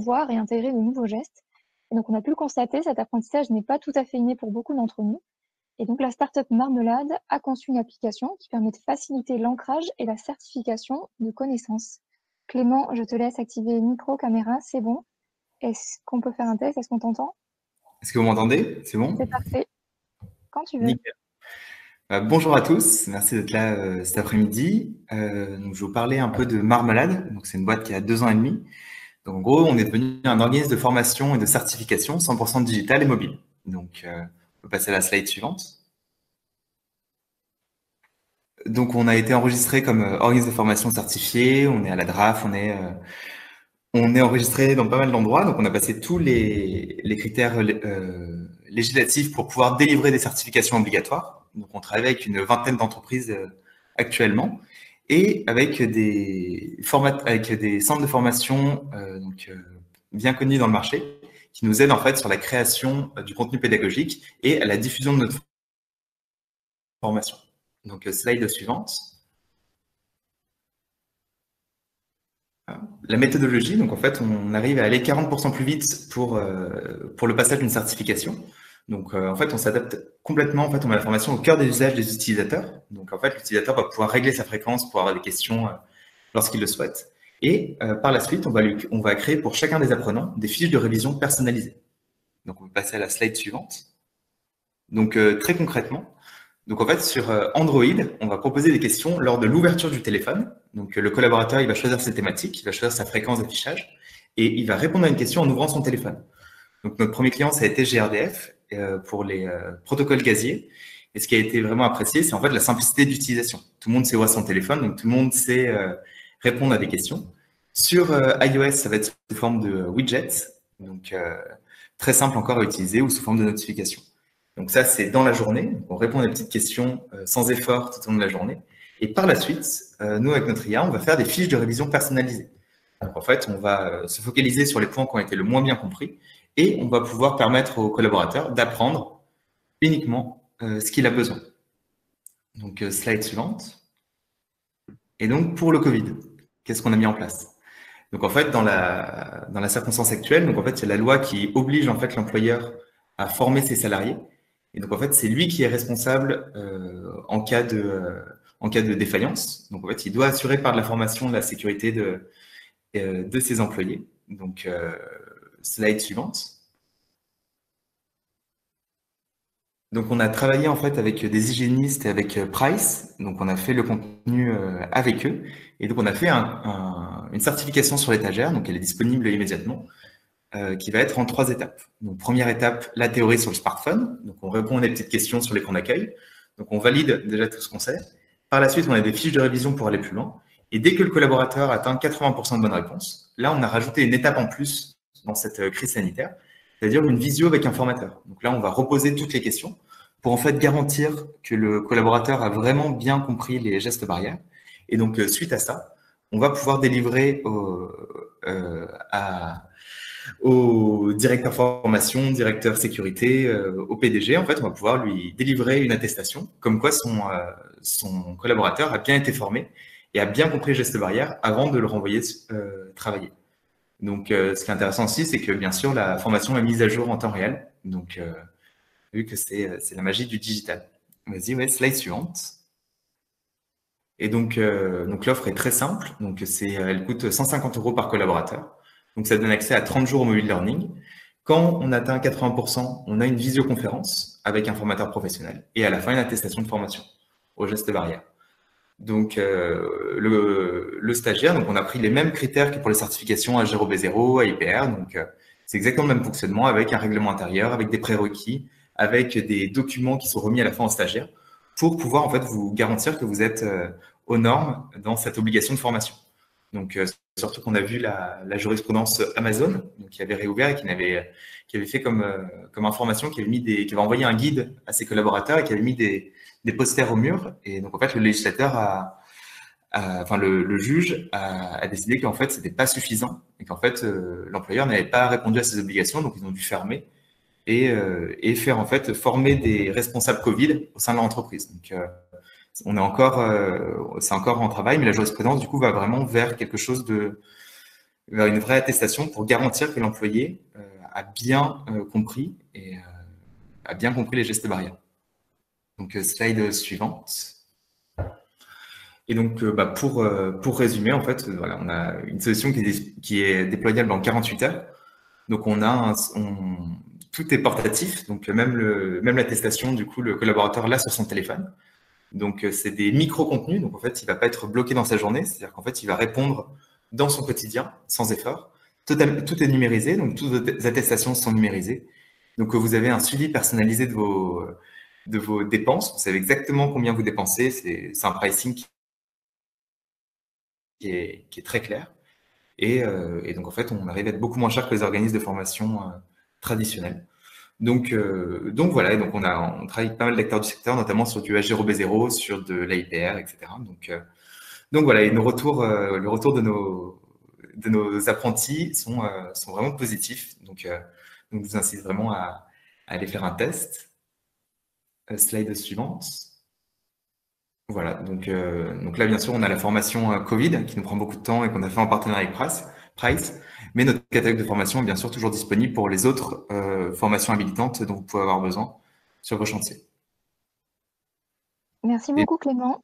voir et intégrer de nouveaux gestes. Et donc, on a pu le constater, cet apprentissage n'est pas tout à fait inné pour beaucoup d'entre nous. Et donc, la startup Marmelade a conçu une application qui permet de faciliter l'ancrage et la certification de connaissances. Clément, je te laisse activer micro, caméra, c'est bon. Est-ce qu'on peut faire un test? Est-ce qu'on t'entend? Est-ce que vous m'entendez? C'est bon? C'est parfait. Quand tu veux. Nickel. Bonjour à tous, merci d'être là cet après-midi. Donc, je vais vous parler un peu de Marmelade. Donc, c'est une boîte qui a 2 ans et demi. Donc, en gros, on est devenu un organisme de formation et de certification 100% digital et mobile. Donc, on peut passer à la slide suivante. Donc, on a été enregistré comme organisme de formation certifié. On est à la DRAF, on est enregistré dans pas mal d'endroits. Donc, on a passé tous les critères législatifs pour pouvoir délivrer des certifications obligatoires. Donc, on travaille avec une vingtaine d'entreprises actuellement et avec des centres de formation bien connus dans le marché qui nous aident en fait sur la création du contenu pédagogique et à la diffusion de notre formation. Donc, slide suivante. La méthodologie, donc en fait, on arrive à aller 40% plus vite pour le passage d'une certification. Donc, en fait, on s'adapte complètement. En fait, on met la formation au cœur des usages des utilisateurs. Donc, en fait, l'utilisateur va pouvoir régler sa fréquence pour avoir des questions lorsqu'il le souhaite. Et par la suite, on va créer pour chacun des apprenants des fiches de révision personnalisées. Donc, on va passer à la slide suivante. Donc, très concrètement, donc en fait, sur Android, on va proposer des questions lors de l'ouverture du téléphone. Donc, le collaborateur, il va choisir ses thématiques, il va choisir sa fréquence d'affichage et il va répondre à une question en ouvrant son téléphone. Donc, notre premier client, ça a été GRDF pour les protocoles gaziers. Et ce qui a été vraiment apprécié, c'est en fait la simplicité d'utilisation. Tout le monde sait ouvrir son téléphone, donc tout le monde sait répondre à des questions. Sur iOS, ça va être sous forme de widgets, donc très simple encore à utiliser, ou sous forme de notification. Donc ça, c'est dans la journée. On répond à des petites questions sans effort tout au long de la journée. Et par la suite, nous, avec notre IA, on va faire des fiches de révision personnalisées. Donc en fait, on va se focaliser sur les points qui ont été le moins bien compris et on va pouvoir permettre aux collaborateurs d'apprendre uniquement ce qu'il a besoin. Donc, slide suivante. Et donc, pour le Covid, qu'est-ce qu'on a mis en place? Donc, en fait, dans la circonstance actuelle, donc en fait, il y a la loi qui oblige en fait l'employeur à former ses salariés. Et donc, en fait, c'est lui qui est responsable en cas de défaillance. Donc, en fait, il doit assurer par de la formation la sécurité de ses employés. Donc, slide suivante. Donc, on a travaillé en fait avec des hygiénistes et avec Price. Donc, on a fait le contenu avec eux. Et donc, on a fait une certification sur l'étagère. Donc, elle est disponible immédiatement, qui va être en 3 étapes. Donc, première étape, la théorie sur le smartphone. Donc, on répond à des petites questions sur l'écran d'accueil. Donc, on valide déjà tout ce qu'on sait. Par la suite, on a des fiches de révision pour aller plus loin. Et dès que le collaborateur atteint 80% de bonnes réponses, là, on a rajouté une étape en plus dans cette crise sanitaire, c'est-à-dire une visio avec un formateur. Donc là, on va reposer toutes les questions pour en fait garantir que le collaborateur a vraiment bien compris les gestes barrières. Et donc, suite à ça, on va pouvoir délivrer au directeur formation, directeur sécurité, au PDG, en fait, on va pouvoir lui délivrer une attestation comme quoi son collaborateur a bien été formé et a bien compris les gestes barrières avant de le renvoyer travailler. Donc, ce qui est intéressant aussi, c'est que bien sûr, la formation est mise à jour en temps réel. Donc, vu que c'est la magie du digital. Vas-y, ouais, slide suivante. Et donc l'offre est très simple. Donc, elle coûte 150 € par collaborateur. Donc, ça donne accès à 30 jours au mobile learning. Quand on atteint 80%, on a une visioconférence avec un formateur professionnel et à la fin, une attestation de formation aux gestes barrières. Donc, le stagiaire, donc on a pris les mêmes critères que pour les certifications H0B0, AIPR. Donc, c'est exactement le même fonctionnement avec un règlement intérieur, avec des prérequis, avec des documents qui sont remis à la fin au stagiaire pour pouvoir en fait vous garantir que vous êtes aux normes dans cette obligation de formation. Donc, surtout qu'on a vu la jurisprudence Amazon, donc, qui avait réouvert et qui avait fait comme information, qui avait envoyé un guide à ses collaborateurs et qui avait mis des posters au mur. Et donc, en fait, le législateur enfin, le juge a décidé qu'en fait, c'était pas suffisant et qu'en fait, l'employeur n'avait pas répondu à ses obligations, donc ils ont dû fermer et faire en fait former des responsables Covid au sein de l'entreprise. Donc, c'est encore en travail, mais la jurisprudence du coup va vraiment vers quelque chose vers une vraie attestation pour garantir que l'employé a bien compris et a bien compris les gestes barrières. Donc, slide suivante. Et donc, pour résumer, en fait, voilà, on a une solution qui est déployable en 48 heures. Donc, tout est portatif. Donc, même l'attestation, du coup, le collaborateur l'a sur son téléphone. Donc, c'est des micro-contenus. Donc, en fait, il ne va pas être bloqué dans sa journée. C'est-à-dire qu'en fait, il va répondre dans son quotidien, sans effort. Tout est numérisé. Donc, toutes vos attestations sont numérisées. Donc, vous avez un suivi personnalisé de vos dépenses. Vous savez exactement combien vous dépensez. C'est un pricing qui est très clair. Et donc, en fait, on arrive à être beaucoup moins cher que les organismes de formation traditionnels. Donc voilà, et donc on travaille avec pas mal d'acteurs du secteur, notamment sur du H0B0, sur de l'AIPR, etc. Donc voilà, et le retour de nos apprentis sont vraiment positifs. Donc je vous incite vraiment à aller faire un test. Slide suivante. Voilà, donc là, bien sûr, on a la formation Covid qui nous prend beaucoup de temps et qu'on a fait en partenariat avec Price, mais notre catalogue de formation est bien sûr toujours disponible pour les autres formations habilitantes dont vous pouvez avoir besoin sur vos chantiers. Merci Et beaucoup Clément.